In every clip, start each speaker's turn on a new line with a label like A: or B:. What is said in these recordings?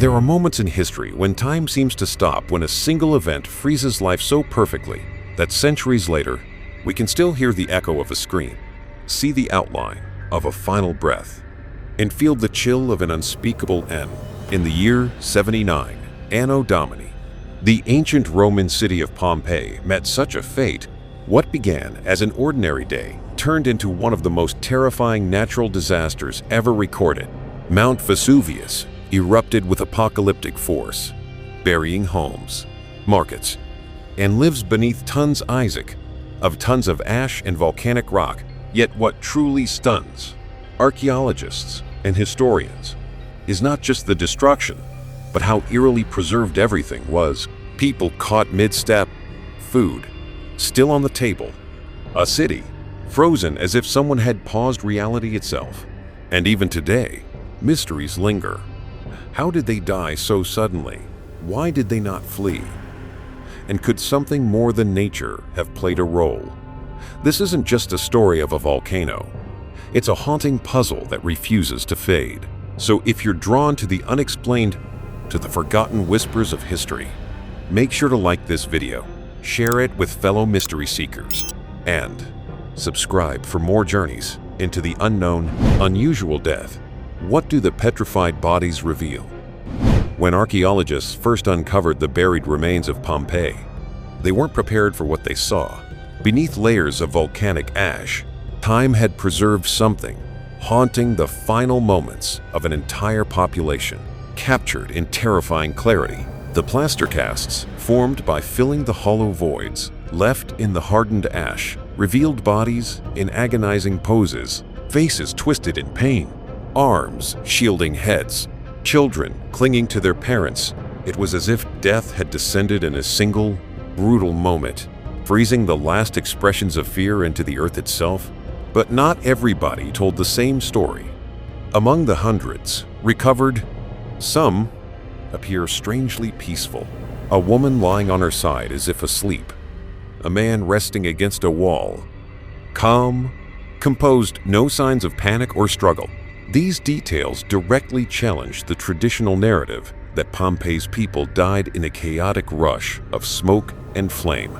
A: There are moments in history when time seems to stop, when a single event freezes life so perfectly that centuries later, we can still hear the echo of a scream, see the outline of a final breath, and feel the chill of an unspeakable end. In the year 79, Anno Domini, the ancient Roman city of Pompeii met such a fate. What began as an ordinary day turned into one of the most terrifying natural disasters ever recorded. Mount Vesuvius erupted with apocalyptic force, burying homes, markets, and lives beneath tons of ash and volcanic rock. Yet what truly stuns archaeologists and historians is not just the destruction, but how eerily preserved everything was. People caught mid-step, food still on the table, a city frozen as if someone had paused reality itself. And even today, mysteries linger. How did they die so suddenly? Why did they not flee? And could something more than nature have played a role? This isn't just a story of a volcano. It's a haunting puzzle that refuses to fade. So if you're drawn to the unexplained, to the forgotten whispers of history, make sure to like this video, share it with fellow mystery seekers, and subscribe for more journeys into the unknown, unusual death. What do the petrified bodies reveal? When archaeologists first uncovered the buried remains of Pompeii, they weren't prepared for what they saw. Beneath layers of volcanic ash, time had preserved something, haunting the final moments of an entire population. Captured in terrifying clarity, the plaster casts, formed by filling the hollow voids left in the hardened ash, revealed bodies in agonizing poses, faces twisted in pain, arms shielding heads, children clinging to their parents. It was as if death had descended in a single, brutal moment, freezing the last expressions of fear into the earth itself. But not everybody told the same story. Among the hundreds recovered, some appear strangely peaceful. A woman lying on her side as if asleep. A man resting against a wall. Calm, composed, no signs of panic or struggle. These details directly challenge the traditional narrative that Pompeii's people died in a chaotic rush of smoke and flame.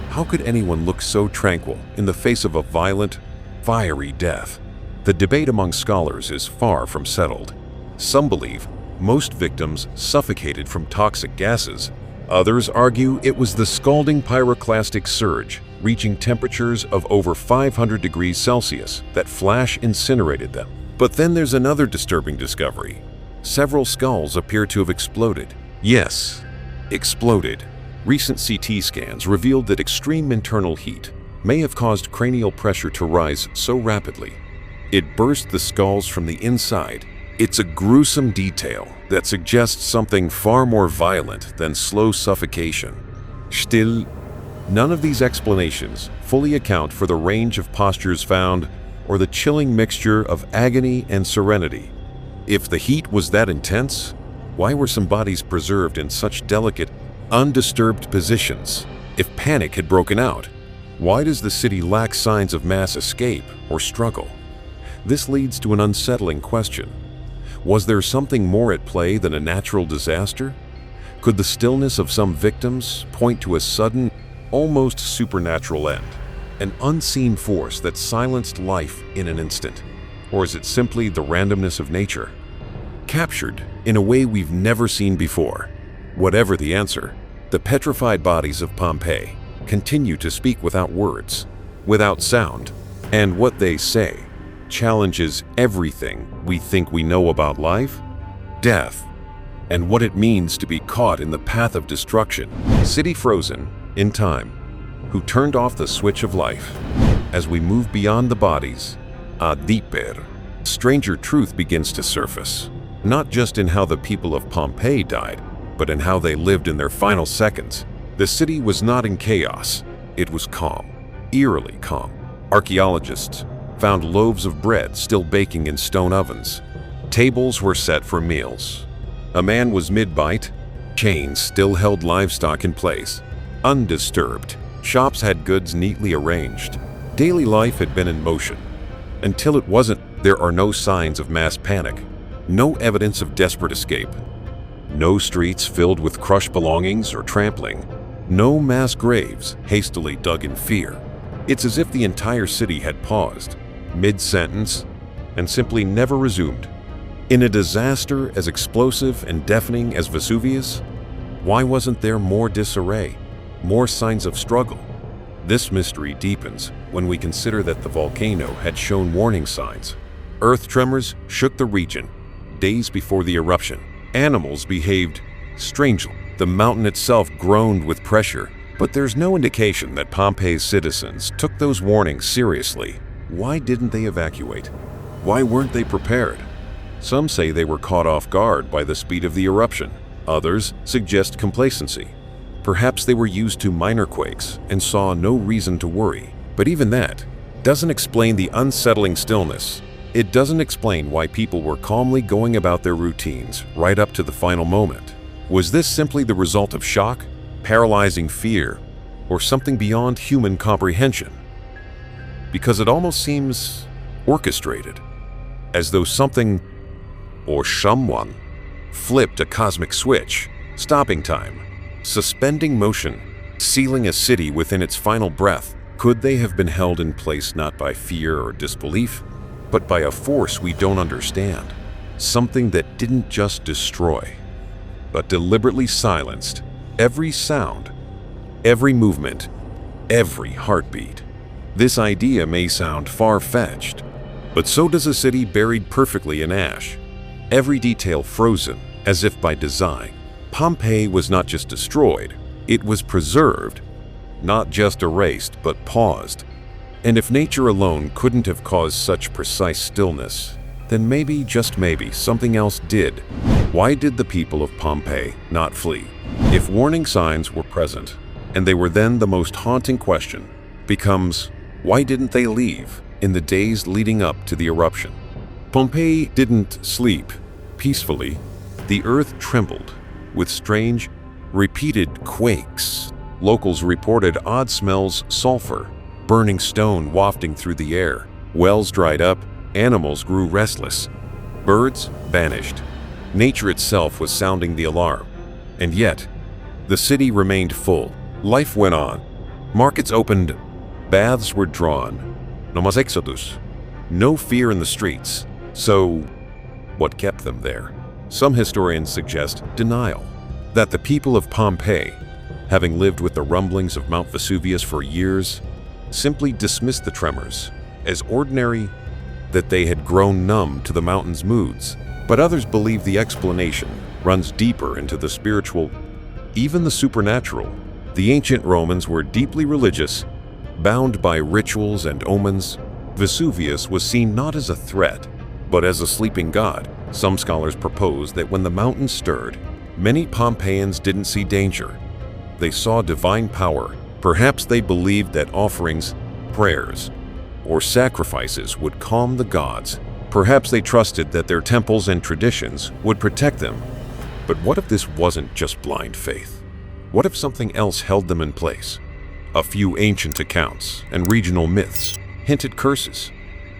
A: How could anyone look so tranquil in the face of a violent, fiery death? The debate among scholars is far from settled. Some believe most victims suffocated from toxic gases. Others argue it was the scalding pyroclastic surge, reaching temperatures of over 500 degrees Celsius, that flash incinerated them. But then there's another disturbing discovery. Several skulls appear to have exploded. Yes, exploded. Recent CT scans revealed that extreme internal heat may have caused cranial pressure to rise so rapidly it burst the skulls from the inside. It's a gruesome detail that suggests something far more violent than slow suffocation. Still, none of these explanations fully account for the range of postures found or the chilling mixture of agony and serenity. If the heat was that intense, why were some bodies preserved in such delicate, undisturbed positions? If panic had broken out, why does the city lack signs of mass escape or struggle? This leads to an unsettling question. Was there something more at play than a natural disaster? Could the stillness of some victims point to a sudden, almost supernatural end? An unseen force that silenced life in an instant? Or is it simply the randomness of nature, captured in a way we've never seen before? Whatever the answer, the petrified bodies of Pompeii continue to speak without words, without sound, and what they say challenges everything we think we know about life, death, and what it means to be caught in the path of destruction. City frozen in time, who turned off the switch of life? As we move beyond the bodies, a deeper, stranger truth begins to surface, not just in how the people of Pompeii died, but in how they lived in their final seconds. The city was not in chaos, it was calm, eerily calm. Archaeologists found loaves of bread still baking in stone ovens. Tables were set for meals. A man was mid-bite. Chains still held livestock in place, undisturbed. Shops had goods neatly arranged. Daily life had been in motion. Until it wasn't. There are no signs of mass panic, no evidence of desperate escape. No streets filled with crushed belongings or trampling. No mass graves hastily dug in fear. It's as if the entire city had paused, mid-sentence, and simply never resumed. In a disaster as explosive and deafening as Vesuvius, why wasn't there more disarray, more signs of struggle? This mystery deepens when we consider that the volcano had shown warning signs. Earth tremors shook the region days before the eruption. Animals behaved strangely. The mountain itself groaned with pressure, but there's no indication that Pompeii's citizens took those warnings seriously. Why didn't they evacuate? Why weren't they prepared? Some say they were caught off guard by the speed of the eruption. Others suggest complacency. Perhaps they were used to minor quakes and saw no reason to worry. But even that doesn't explain the unsettling stillness. It doesn't explain why people were calmly going about their routines right up to the final moment. Was this simply the result of shock, paralyzing fear, or something beyond human comprehension? Because it almost seems orchestrated, as though something or someone flipped a cosmic switch, stopping time, suspending motion, sealing a city within its final breath. Could they have been held in place not by fear or disbelief, but by a force we don't understand? Something that didn't just destroy, but deliberately silenced every sound, every movement, every heartbeat. This idea may sound far-fetched, but so does a city buried perfectly in ash, every detail frozen as if by design. Pompeii was not just destroyed, it was preserved, not just erased, but paused. And if nature alone couldn't have caused such precise stillness, then maybe, just maybe, something else did. Why did the people of Pompeii not flee? If warning signs were present, and they were then the most haunting question, becomes, why didn't they leave in the days leading up to the eruption? Pompeii didn't sleep peacefully. The earth trembled with strange, repeated quakes. Locals reported odd smells, sulfur, burning stone wafting through the air. Wells dried up, animals grew restless. Birds vanished. Nature itself was sounding the alarm. And yet, the city remained full. Life went on. Markets opened. Baths were drawn. No mas exodus. No fear in the streets. So, what kept them there? Some historians suggest denial. That the people of Pompeii, having lived with the rumblings of Mount Vesuvius for years, simply dismissed the tremors as ordinary, that they had grown numb to the mountain's moods. But others believe the explanation runs deeper into the spiritual, even the supernatural. The ancient Romans were deeply religious, bound by rituals and omens. Vesuvius was seen not as a threat, but as a sleeping god. Some scholars propose that when the mountain stirred, many Pompeians didn't see danger. They saw divine power. Perhaps they believed that offerings, prayers, or sacrifices would calm the gods. Perhaps they trusted that their temples and traditions would protect them. But what if this wasn't just blind faith? What if something else held them in place? A few ancient accounts and regional myths hinted curses,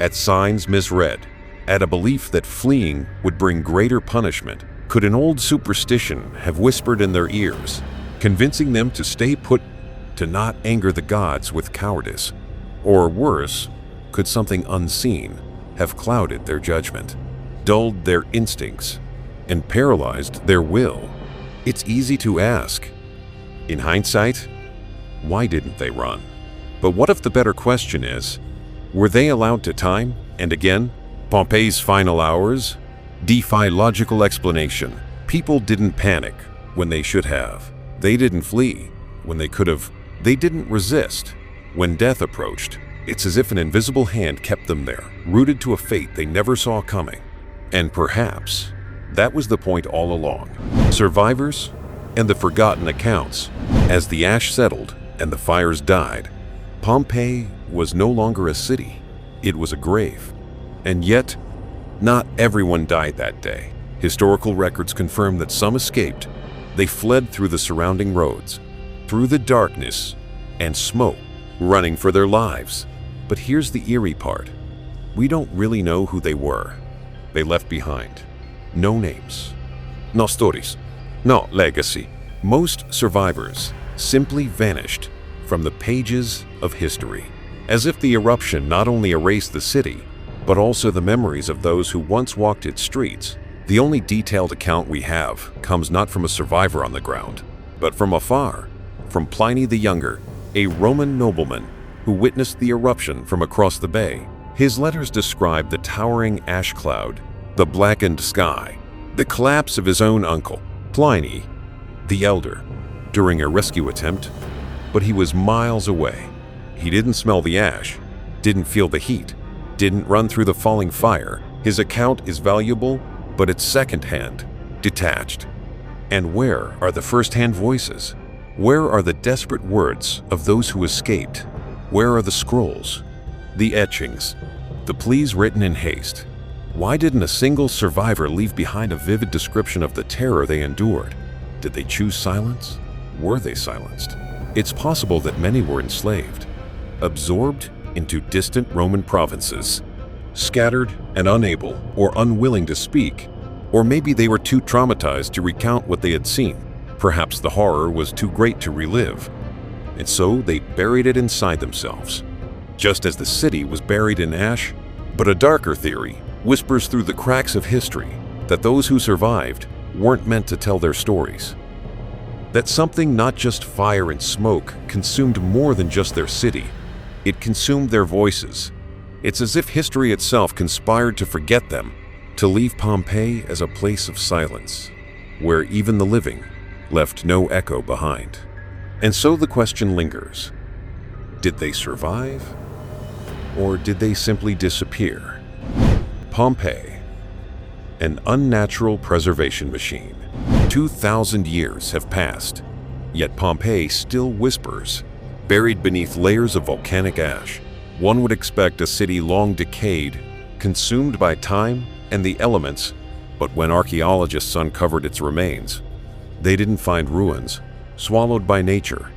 A: at signs misread, at a belief that fleeing would bring greater punishment. Could an old superstition have whispered in their ears, convincing them to stay put, to not anger the gods with cowardice? Or worse, could something unseen have clouded their judgment, dulled their instincts, and paralyzed their will? It's easy to ask, in hindsight, why didn't they run? But what if the better question is, were they allowed to time and again? Pompeii's final hours defy logical explanation. People didn't panic when they should have. They didn't flee when they could have. They didn't resist when death approached. It's as if an invisible hand kept them there, rooted to a fate they never saw coming. And perhaps that was the point all along. Survivors and the forgotten accounts. As the ash settled and the fires died, Pompeii was no longer a city. It was a grave. And yet, not everyone died that day. Historical records confirm that some escaped. They fled through the surrounding roads, through the darkness and smoke, running for their lives. But here's the eerie part. We don't really know who they were. They left behind no names, no stories, No legacy. Most survivors simply vanished from the pages of history, as if the eruption not only erased the city, but also the memories of those who once walked its streets. The only detailed account we have comes not from a survivor on the ground, but from afar, from Pliny the Younger, a Roman nobleman who witnessed the eruption from across the bay. His letters describe the towering ash cloud, the blackened sky, the collapse of his own uncle, Pliny the Elder, during a rescue attempt, but he was miles away. He didn't smell the ash, didn't feel the heat, didn't run through the falling fire. His account is valuable, but it's secondhand, detached. And where are the first-hand voices? Where are the desperate words of those who escaped? Where are the scrolls, the etchings, the pleas written in haste? Why didn't a single survivor leave behind a vivid description of the terror they endured? Did they choose silence? Were they silenced? It's possible that many were enslaved, absorbed into distant Roman provinces, scattered and unable or unwilling to speak, or maybe they were too traumatized to recount what they had seen. Perhaps the horror was too great to relive, and so they buried it inside themselves, just as the city was buried in ash. But a darker theory whispers through the cracks of history that those who survived weren't meant to tell their stories. That something not just fire and smoke consumed more than just their city. It consumed their voices. It's as if history itself conspired to forget them, to leave Pompeii as a place of silence, where even the living left no echo behind. And so the question lingers: did they survive? Or did they simply disappear? Pompeii, an unnatural preservation machine. 2,000 years have passed, yet Pompeii still whispers, buried beneath layers of volcanic ash. One would expect a city long decayed, consumed by time and the elements, but when archaeologists uncovered its remains, they didn't find ruins swallowed by nature.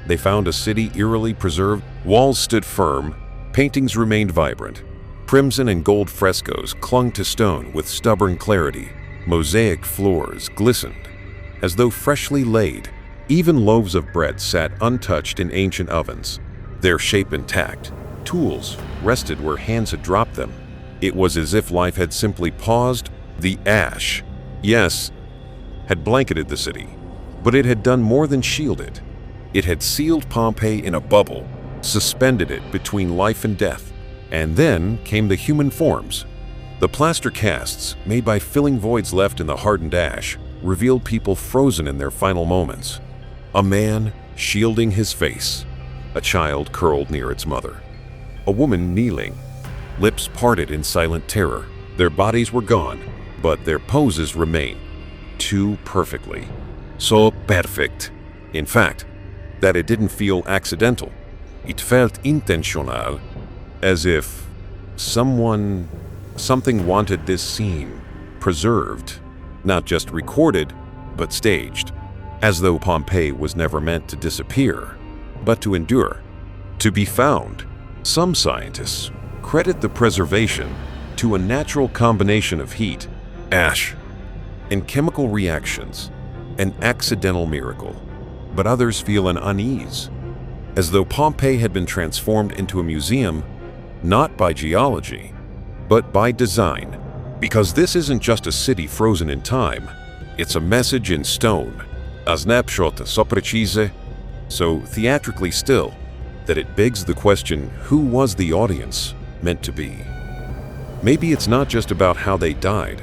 A: They found a city eerily preserved. Walls stood firm, paintings remained vibrant. Crimson and gold frescoes clung to stone with stubborn clarity. Mosaic floors glistened as though freshly laid. Even loaves of bread sat untouched in ancient ovens, their shape intact. Tools rested where hands had dropped them. It was as if life had simply paused. The ash, yes, had blanketed the city, but it had done more than shield it. It had sealed Pompeii in a bubble, suspended it between life and death. And then came the human forms. The plaster casts, made by filling voids left in the hardened ash, revealed people frozen in their final moments. A man shielding his face, a child curled near its mother, a woman kneeling, lips parted in silent terror. Their bodies were gone, but their poses remained, too perfectly. So perfect, in fact, that it didn't feel accidental. It felt intentional, as if something wanted this scene preserved, not just recorded, but staged, as though Pompeii was never meant to disappear, but to endure, to be found. Some scientists credit the preservation to a natural combination of heat, ash, and chemical reactions, an accidental miracle. But others feel an unease, as though Pompeii had been transformed into a museum, not by geology, but by design. Because this isn't just a city frozen in time, it's a message in stone, a snapshot so precise, so theatrically still, that it begs the question, who was the audience meant to be? Maybe it's not just about how they died,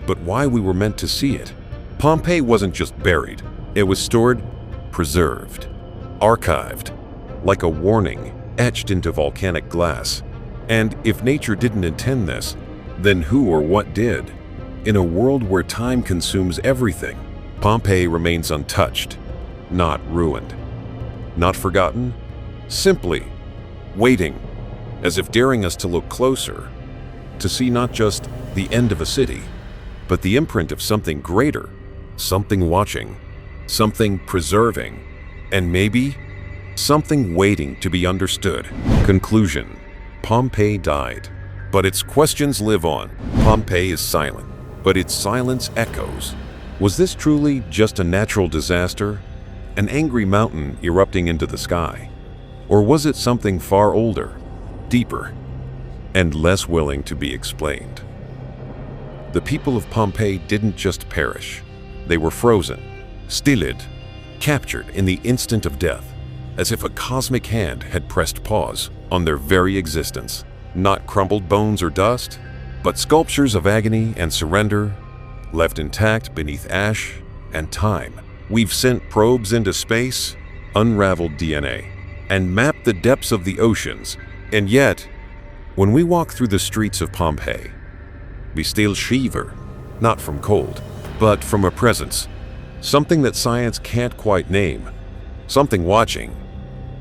A: but why we were meant to see it. Pompeii wasn't just buried, it was stored, preserved, archived, like a warning etched into volcanic glass. And if nature didn't intend this, then who or what did? In a world where time consumes everything, Pompeii remains untouched, not ruined, not forgotten, simply waiting, as if daring us to look closer, to see not just the end of a city, but the imprint of something greater, something watching, something preserving, and maybe something waiting to be understood. Conclusion: Pompeii died, but its questions live on. Pompeii is silent, but its silence echoes. Was this truly just a natural disaster? An angry mountain erupting into the sky? Or was it something far older, deeper, and less willing to be explained? The people of Pompeii didn't just perish. They were frozen, stilled, captured in the instant of death, as if a cosmic hand had pressed pause on their very existence. Not crumbled bones or dust, but sculptures of agony and surrender, left intact beneath ash and time. We've sent probes into space, unraveled DNA, and mapped the depths of the oceans. And yet, when we walk through the streets of Pompeii, we still shiver, not from cold, but from a presence, something that science can't quite name, something watching,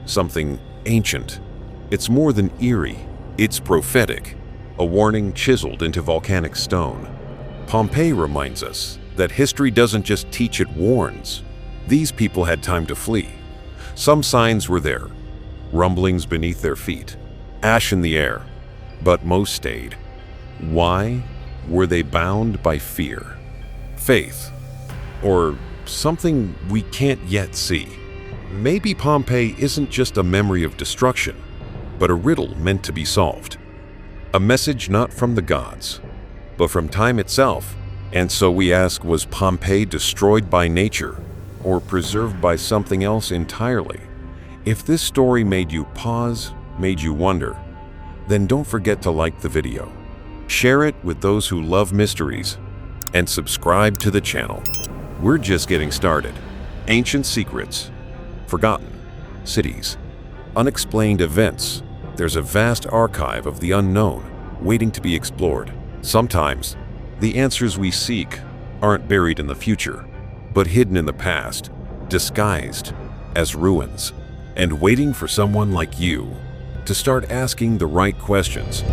A: something ancient. It's more than eerie, it's prophetic, a warning chiseled into volcanic stone. Pompeii reminds us that history doesn't just teach, it warns. These people had time to flee. Some signs were there, rumblings beneath their feet, ash in the air, but most stayed. Why? Were they bound by fear, faith, or something we can't yet see? Maybe Pompeii isn't just a memory of destruction, but a riddle meant to be solved. A message not from the gods, but from time itself. And so we ask, was Pompeii destroyed by nature or preserved by something else entirely? If this story made you pause, made you wonder, then don't forget to like the video, share it with those who love mysteries, and subscribe to the channel. We're just getting started. Ancient secrets, forgotten cities, unexplained events. There's a vast archive of the unknown waiting to be explored. Sometimes, the answers we seek aren't buried in the future, but hidden in the past, disguised as ruins, and waiting for someone like you to start asking the right questions.